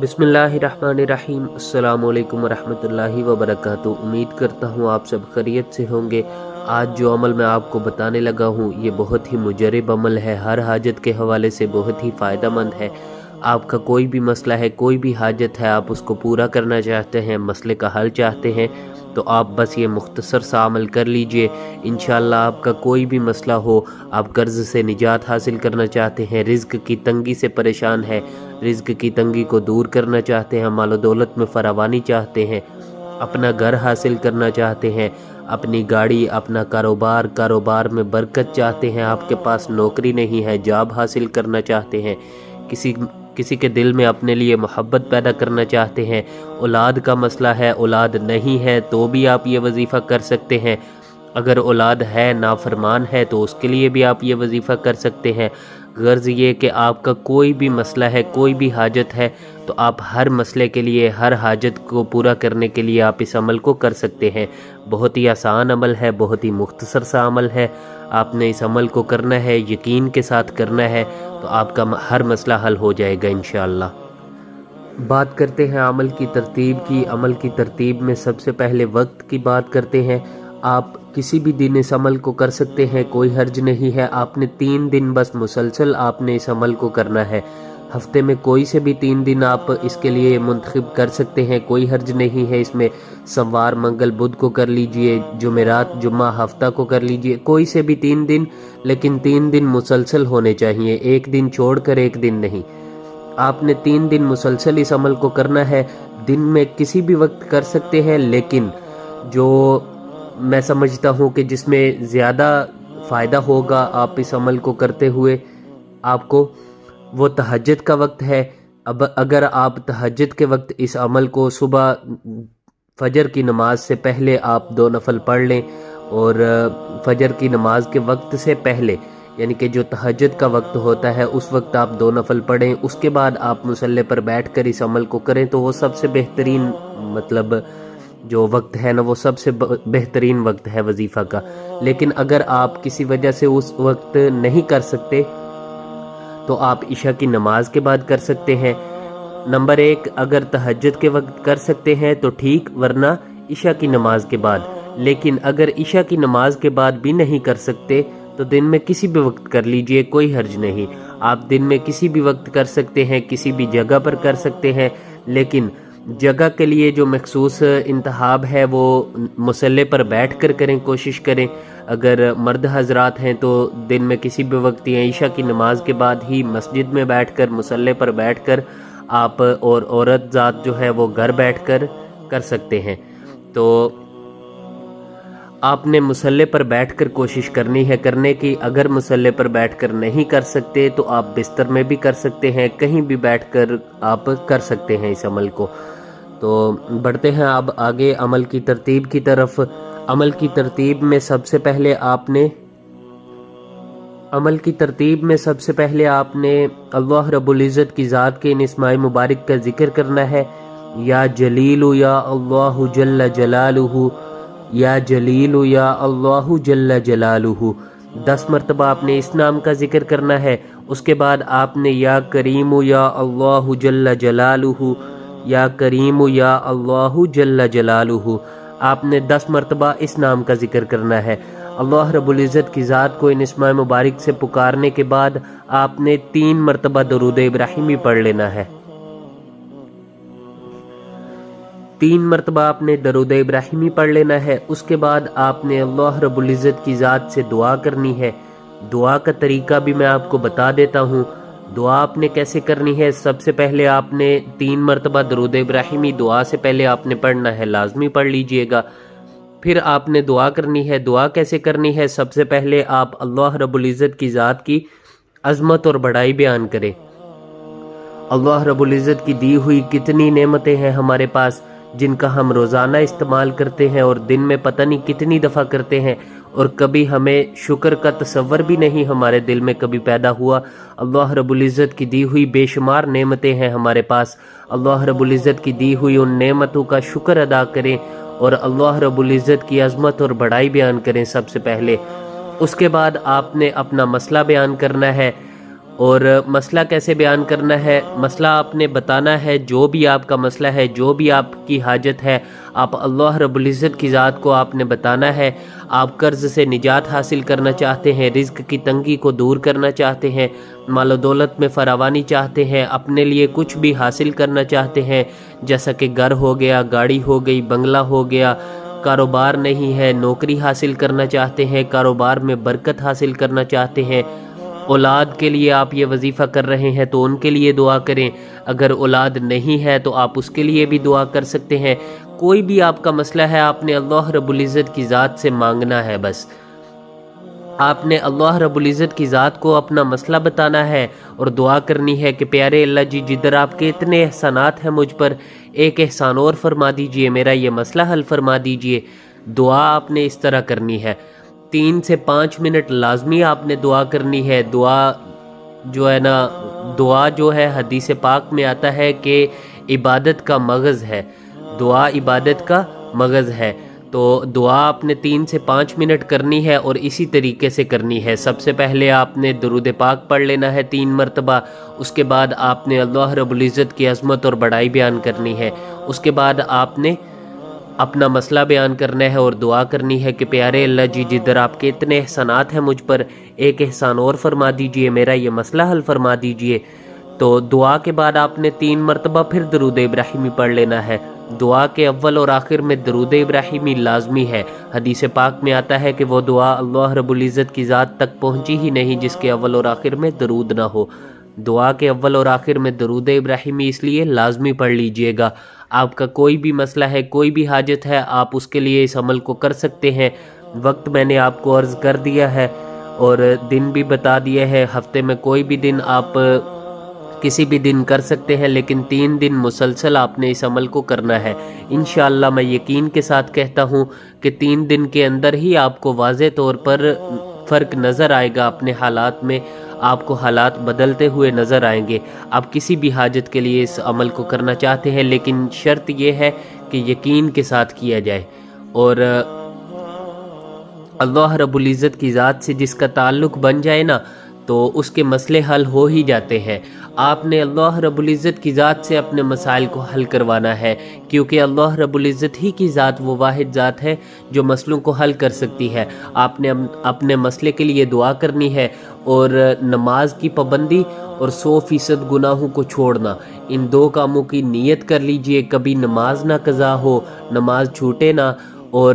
बिस्मिल्लाहिर्रहमानिर्रहीम। अस्सलाम वालेकुम वरहमतुल्लाहि वबरकातुहू। उम्मीद करता हूँ आप सब खैरियत से होंगे। आज जो अमल मैं आपको बताने लगा हूँ ये बहुत ही मुजरब अमल है, हर हाजत के हवाले से बहुत ही फ़ायदेमंद है। आपका कोई भी मसला है, कोई भी हाजत है, आप उसको पूरा करना चाहते हैं, मसले का हल चाहते हैं, तो आप बस ये मुख्तसर सा अमल कर लीजिए। इंशाअल्लाह आपका कोई भी मसला हो, आप कर्ज़ से निजात हासिल करना चाहते हैं, रिज़्क की तंगी से परेशान है, रिज़्क की तंगी को दूर करना चाहते हैं, मालो दौलत में फरावानी चाहते हैं, अपना घर हासिल करना चाहते हैं, अपनी गाड़ी, अपना कारोबार में बरकत चाहते हैं, आपके पास नौकरी नहीं है, जॉब हासिल करना चाहते हैं, किसी के दिल में अपने लिए मोहब्बत पैदा करना चाहते हैं, औलाद का मसला है, औलाद नहीं है तो भी आप ये वजीफ़ा कर सकते हैं। अगर औलाद है, नाफरमान है, तो उसके लिए भी आप ये वजीफ़ा कर सकते हैं। गर्ज़ ये कि आपका कोई भी मसला है, कोई भी हाजत है, तो आप हर मसले के लिए, हर हाजत को पूरा करने के लिए आप इस अमल को कर सकते हैं। बहुत ही आसान अमल है, बहुत ही मुख्तसर सा अमल है। आपने इस अमल को करना है, यकीन के साथ करना है, तो आपका हर मसला हल हो जाएगा इंशाअल्लाह। बात करते हैं अमल की तरतीब की। अमल की तरतीब में सबसे पहले वक्त की बात करते हैं। आप किसी भी दिन इस अमल को कर सकते हैं, कोई हर्ज नहीं है। आपने 3 दिन बस मुसलसल आपने इस अमल को करना है। हफ्ते में कोई से भी 3 दिन आप इसके लिए मुंतखब कर सकते हैं, कोई हर्ज नहीं है इसमें। सोमवार, मंगल, बुध को कर लीजिए, जुमेरात, जुम्मा, हफ्ता को कर लीजिए, कोई से भी 3 दिन, लेकिन 3 दिन मुसलसल होने चाहिए, एक दिन छोड़कर एक दिन नहीं। आपने 3 दिन मुसलसल इस अमल को करना है। दिन में किसी भी वक्त कर सकते हैं, लेकिन जो मैं समझता हूँ कि जिसमें ज़्यादा फ़ायदा होगा आप इस अमल को करते हुए आपको, वो तहज्जुद का वक्त है। अब अगर आप तहज्जुद के वक्त इस अमल को सुबह फजर की नमाज से पहले आप 2 नफल पढ़ लें, और फजर की नमाज के वक्त से पहले, यानी कि जो तहज्जुद का वक्त होता है उस वक्त आप 2 नफल पढ़ें, उसके बाद आप मुसल्ले पर बैठकर इस अमल को करें, तो वो सबसे बेहतरीन, मतलब जो वक्त है ना, वो सबसे बेहतरीन वक्त है वजीफ़ा का। लेकिन अगर आप किसी वजह से उस वक्त नहीं कर सकते तो आप इशा की नमाज के बाद कर सकते हैं। नंबर 1, अगर तहज्जुद के वक्त कर सकते हैं तो ठीक, वरना इशा की नमाज के बाद। लेकिन अगर इशा की नमाज के बाद भी नहीं कर सकते तो दिन में किसी भी वक्त कर लीजिए, कोई हर्ज नहीं। आप दिन में किसी भी वक्त कर सकते हैं, किसी भी जगह पर कर सकते हैं, लेकिन जगह के लिए जो मखसूस इंतहाब है वो मुसल्ले पर बैठ कर करें, कोशिश करें। अगर मर्द हजरात हैं तो दिन में किसी भी वक्त या ईशा की नमाज के बाद ही मस्जिद में बैठकर, मुसल्ले पर बैठकर आप, और औरत ज़ात जो है वो घर बैठकर कर सकते हैं। तो आपने मुसल्ले पर बैठकर कोशिश करनी है करने की। अगर मुसल्ले पर बैठकर नहीं कर सकते तो आप बिस्तर में भी कर सकते हैं, कहीं भी बैठकर आप कर सकते हैं इस अमल को। तो बढ़ते हैं अब आगे अमल की तरतीब की तरफ। अमल की तरतीब में सबसे पहले आपने अल्लाह रब्बुल इज़्ज़त की ज़ात के इन इस्माए मुबारक का जिक्र करना है। या जलीलु या अल्लाहु जल्ला जलालुहु, या जलीलु या अल्लाहु जल्ला जलालुहु, 10 मरतबा आपने इस नाम का जिक्र करना है। उसके बाद आपने या करीमु या अल्लाहु जल्ला जलालुहु, या करीमु या अल्लाहु जल्ला जलालुहु, आपने 10 मरतबा इस नाम का जिक्र करना है। अल्लाह रब्बुल इज़्ज़त की ज़ात को इन इस्माए मुबारक से पुकारने के बाद आपने 3 मरतबा दरूद इब्राहिमी पढ़ लेना है। 3 मरतबा आपने दरूद इब्राहिमी पढ़ लेना है। उसके बाद आपने अल्लाह रब्बुल इज़्ज़त की ज़ात से दुआ करनी है। दुआ का तरीका भी मैं आपको बता देता हूँ। दुआ आपने कैसे करनी है। सबसे पहले आपने 3 मरतबा दरूद इब्राहिमी दुआ से पहले आपने पढ़ना है, लाजमी पढ़ लीजिएगा। फिर आपने दुआ करनी है। दुआ कैसे करनी है, सबसे पहले आप अल्लाह रब्बुल इज़्ज़त की ज़ात की अज़मत और बड़ाई बयान करें। अल्लाह रब्बुल इज़्ज़त की दी हुई कितनी नेमतें हैं हमारे पास, जिनका हम रोज़ाना इस्तेमाल करते हैं और दिन में पता नहीं कितनी दफ़ा करते हैं, और कभी हमें शुक्र का तसव्वुर भी नहीं हमारे दिल में कभी पैदा हुआ। अल्लाह रब्बुल इज़्ज़त की दी हुई बेशुमार नेमतें हैं हमारे पास। अल्लाह रब्बुल इज़्ज़त की दी हुई उन नेमतों का शुक्र अदा करें और अल्लाह रब्बुल इज़्ज़त की अज़मत और बड़ाई बयान करें सबसे पहले। उसके बाद आपने अपना मसला बयान करना है। اور مسئلہ کیسے بیان کرنا ہے؟ مسئلہ آپ نے بتانا ہے، جو بھی آپ کا مسئلہ ہے، جو بھی آپ کی حاجت ہے، آپ اللہ رب العزت کی ذات کو آپ نے بتانا ہے۔ آپ قرض سے نجات حاصل کرنا چاہتے ہیں، رزق کی تنگی کو دور کرنا چاہتے ہیں، مال و دولت میں فراوانی چاہتے ہیں، اپنے لیے کچھ بھی حاصل کرنا چاہتے ہیں، جیسا کہ گھر ہو گیا، گاڑی ہو گئی، بنگلہ ہو گیا، کاروبار نہیں ہے، نوکری حاصل کرنا چاہتے ہیں، کاروبار میں برکت حاصل کرنا چاہتے ہیں، اولاد کے لیے آپ یہ وظیفہ کر رہے ہیں تو ان کے لیے دعا کریں، اگر اولاد نہیں ہے تو آپ اس کے لیے بھی دعا کر سکتے ہیں۔ کوئی بھی آپ کا مسئلہ ہے، آپ نے اللہ رب العزت کی ذات سے مانگنا ہے، بس آپ نے اللہ رب العزت کی ذات کو اپنا مسئلہ بتانا ہے اور دعا کرنی ہے کہ پیارے اللہ جی، جدھر آپ کے اتنے احسانات ہیں مجھ پر، ایک احسان اور فرما دیجئے، میرا یہ مسئلہ حل فرما دیجئے۔ دعا آپ نے اس طرح کرنی ہے، 3 سے 5 منٹ لازمی آپ نے دعا کرنی ہے۔ دعا جو ہے نا، دعا جو ہے حدیث پاک میں آتا ہے کہ عبادت کا مغز ہے، دعا عبادت کا مغز ہے۔ تو دعا آپ نے 3 سے 5 منٹ کرنی ہے اور اسی طریقے سے کرنی ہے۔ سب سے پہلے آپ نے درود پاک پڑھ لینا ہے 3 مرتبہ، اس کے بعد آپ نے اللہ رب العزت کی عظمت اور بڑائی بیان کرنی ہے، اس کے بعد آپ نے اپنا مسئلہ بیان کرنا ہے اور دعا کرنی ہے کہ پیارے اللہ جی، جدھر آپ کے اتنے احسانات ہیں مجھ پر، ایک احسان اور فرما دیجئے، میرا یہ مسئلہ حل فرما دیجئے۔ تو دعا کے بعد آپ نے 3 مرتبہ پھر درود ابراہیمی پڑھ لینا ہے۔ دعا کے اول اور آخر میں درود ابراہیمی لازمی ہے۔ حدیث پاک میں آتا ہے کہ وہ دعا اللہ رب العزت کی ذات تک پہنچی ہی نہیں جس کے اول اور آخر میں درود نہ ہو۔ دعا کے اول اور آخر میں درود ابراہیمی اس لیے لازمی پڑھ لیجئے گا۔ آپ کا کوئی بھی مسئلہ ہے، کوئی بھی حاجت ہے، آپ اس کے لیے اس عمل کو کر سکتے ہیں۔ وقت میں نے آپ کو عرض کر دیا ہے اور دن بھی بتا دیا ہے، ہفتے میں کوئی بھی دن آپ کسی بھی دن کر سکتے ہیں، لیکن 3 دن مسلسل آپ نے اس عمل کو کرنا ہے۔ انشاءاللہ میں یقین کے ساتھ کہتا ہوں کہ 3 دن کے اندر ہی آپ کو واضح طور پر فرق نظر آئے گا اپنے حالات میں، آپ کو حالات بدلتے ہوئے نظر آئیں گے۔ آپ کسی بھی حاجت کے لیے اس عمل کو کرنا چاہتے ہیں، لیکن شرط یہ ہے کہ یقین کے ساتھ کیا جائے، اور اللہ رب العزت کی ذات سے جس کا تعلق بن جائے نا، تو اس کے مسئلے حل ہو ہی جاتے ہیں۔ آپ نے اللہ رب العزت کی ذات سے اپنے مسائل کو حل کروانا ہے، کیونکہ اللہ رب العزت ہی کی ذات وہ واحد ذات ہے جو مسئلوں کو حل کر سکتی ہے۔ آپ نے اپنے مسئلے کے لیے دعا کرنی ہے، اور نماز کی پابندی اور 100% گناہوں کو چھوڑنا، ان 2 کاموں کی نیت کر لیجئے۔ کبھی نماز نہ قضا ہو، نماز چھوٹے نہ، اور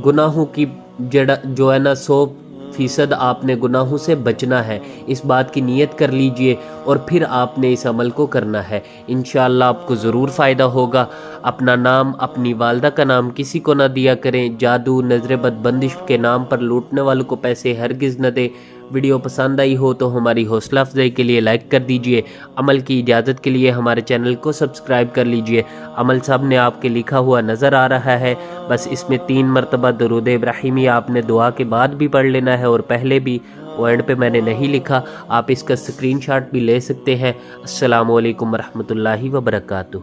گناہوں کی جو ہے نا 100% آپ نے گناہوں سے بچنا ہے، اس بات کی نیت کر لیجئے، اور پھر آپ نے اس عمل کو کرنا ہے۔ انشاءاللہ آپ کو ضرور فائدہ ہوگا۔ اپنا نام، اپنی والدہ کا نام کسی کو نہ دیا کریں، جادو، نظر بد بندش کے نام پر لوٹنے والوں کو پیسے ہرگز نہ دیں۔ ویڈیو پسند آئی ہو تو ہماری حوصلہ افزائی کے لیے لائک کر دیجئے، عمل کی اجازت کے لیے ہمارے چینل کو سبسکرائب کر لیجئے۔ عمل سامنے آپ کے لکھا ہوا نظر آ رہا ہے، بس اس میں 3 مرتبہ درود ابراہیمی آپ نے دعا کے بعد بھی پڑھ لینا ہے، اور پہلے بھی، وہ اینڈ پہ میں نے نہیں لکھا، آپ اس کا اسکرین شاٹ بھی لے سکتے ہیں۔ السلام علیکم ورحمۃ اللہ وبرکاتہ۔